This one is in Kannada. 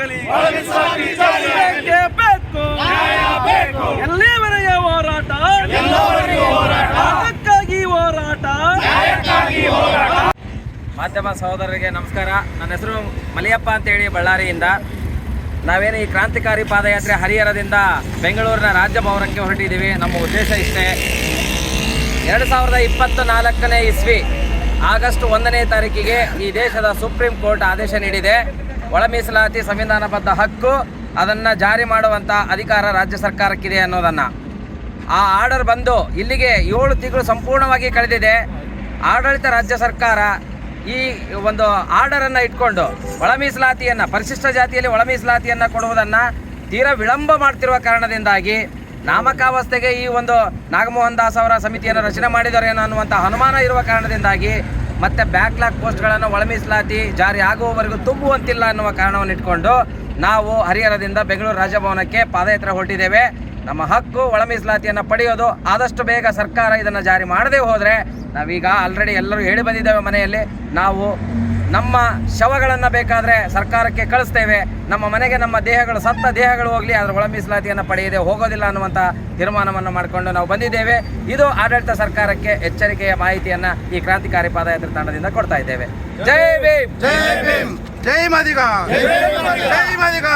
ಆಗಲಿ. ಬೇಕೇ ಬೇಕು. ಎಲ್ಲಿವರೆಗೆ ಹೋರಾಟ? ಅದಕ್ಕಾಗಿ ಹೋರಾಟ. ಮಾಧ್ಯಮ ಸಹೋದರರಿಗೆ ನಮಸ್ಕಾರ. ನನ್ನ ಹೆಸರು ಮಲಿಯಪ್ಪ ಅಂತೇಳಿ ಬಳ್ಳಾರಿಯಿಂದ. ನಾವೇನು ಈ ಕ್ರಾಂತಿಕಾರಿ ಪಾದಯಾತ್ರೆ ಹರಿಹರದಿಂದ ಬೆಂಗಳೂರಿನ ರಾಜ್ಯ ಭವನಕ್ಕೆ ಹೊರಟಿದ್ದೀವಿ. ನಮ್ಮ ಉದ್ದೇಶ ಇಷ್ಟೇ. 2024 ಇಸ್ವಿ ಆಗಸ್ಟ್ 1ನೇ ತಾರೀಕಿಗೆ ಈ ದೇಶದ ಸುಪ್ರೀಂ ಕೋರ್ಟ್ ಆದೇಶ ನೀಡಿದೆ. ಒಳ ಮೀಸಲಾತಿ ಸಂವಿಧಾನಬದ್ಧ ಹಕ್ಕು, ಅದನ್ನು ಜಾರಿ ಮಾಡುವಂಥ ಅಧಿಕಾರ ರಾಜ್ಯ ಸರ್ಕಾರಕ್ಕಿದೆ ಅನ್ನೋದನ್ನು. ಆ ಆರ್ಡರ್ ಬಂದು ಇಲ್ಲಿಗೆ 7 ತಿಂಗಳು ಸಂಪೂರ್ಣವಾಗಿ ಕಳೆದಿದೆ. ಆಡಳಿತ ರಾಜ್ಯ ಸರ್ಕಾರ ಈ ಒಂದು ಆರ್ಡರನ್ನು ಇಟ್ಕೊಂಡು ಒಳ ಮೀಸಲಾತಿಯನ್ನು, ಪರಿಶಿಷ್ಟ ಜಾತಿಯಲ್ಲಿ ಒಳ ಮೀಸಲಾತಿಯನ್ನು ಕೊಡುವುದನ್ನು ತೀರಾ ವಿಳಂಬ ಮಾಡ್ತಿರುವ ಕಾರಣದಿಂದಾಗಿ ನಾಮಕಾವಸ್ಥೆಗೆ ಈ ಒಂದು ನಾಗಮೋಹನ್ ದಾಸ್ ಅವರ ಸಮಿತಿಯನ್ನು ರಚನೆ ಮಾಡಿದರೇನೋ ಅನ್ನುವಂಥ ಅನುಮಾನ ಇರುವ ಕಾರಣದಿಂದಾಗಿ ಮತ್ತೆ ಬ್ಯಾಕ್ಲಾಗ್ ಪೋಸ್ಟ್ಗಳನ್ನು ಒಳ ಮೀಸಲಾತಿ ಜಾರಿ ಆಗುವವರೆಗೂ ತುಂಬುವಂತಿಲ್ಲ ಅನ್ನುವ ಕಾರಣವನ್ನು ಇಟ್ಕೊಂಡು ನಾವು ಹರಿಹರದಿಂದ ಬೆಂಗಳೂರು ರಾಜಭವನಕ್ಕೆ ಪಾದಯಾತ್ರೆ ಹೊರಟಿದ್ದೇವೆ. ನಮ್ಮ ಹಕ್ಕು ಒಳ ಮೀಸಲಾತಿಯನ್ನು ಪಡೆಯೋದು. ಆದಷ್ಟು ಬೇಗ ಸರ್ಕಾರ ಇದನ್ನು ಜಾರಿ ಮಾಡದೇ ಹೋದರೆ ನಾವೀಗ ಆಲ್ರೆಡಿ ಎಲ್ಲರೂ ಹೇಳಿ ಬಂದಿದ್ದೇವೆ ಮನೆಯಲ್ಲಿ, ನಾವು ನಮ್ಮ ಶವಗಳನ್ನು ಬೇಕಾದರೆ ಸರ್ಕಾರಕ್ಕೆ ಕಳಿಸ್ತೇವೆ. ನಮ್ಮ ಮನೆಗೆ ನಮ್ಮ ದೇಹಗಳು, ಸತ್ತ ದೇಹಗಳು ಹೋಗಲಿ, ಅದರ ಒಳ ಮೀಸಲಾತಿಯನ್ನು ಪಡೆಯದೆ ಹೋಗೋದಿಲ್ಲ ಅನ್ನುವಂಥ ತೀರ್ಮಾನವನ್ನು ಮಾಡಿಕೊಂಡು ನಾವು ಬಂದಿದ್ದೇವೆ. ಇದು ಆಡಳಿತ ಸರ್ಕಾರಕ್ಕೆ ಎಚ್ಚರಿಕೆಯ ಮಾಹಿತಿಯನ್ನು ಈ ಕ್ರಾಂತಿಕಾರಿ ಪಾದಯಾತ್ರೆ ತಂಡದಿಂದ ಕೊಡ್ತಾ ಇದ್ದೇವೆ. ಜೈ ಭೀಮ್, ಜೈ ಭೀಮ್, ಜೈ ಮಾದಿಗ, ಜೈ ಮಾದಿಗ.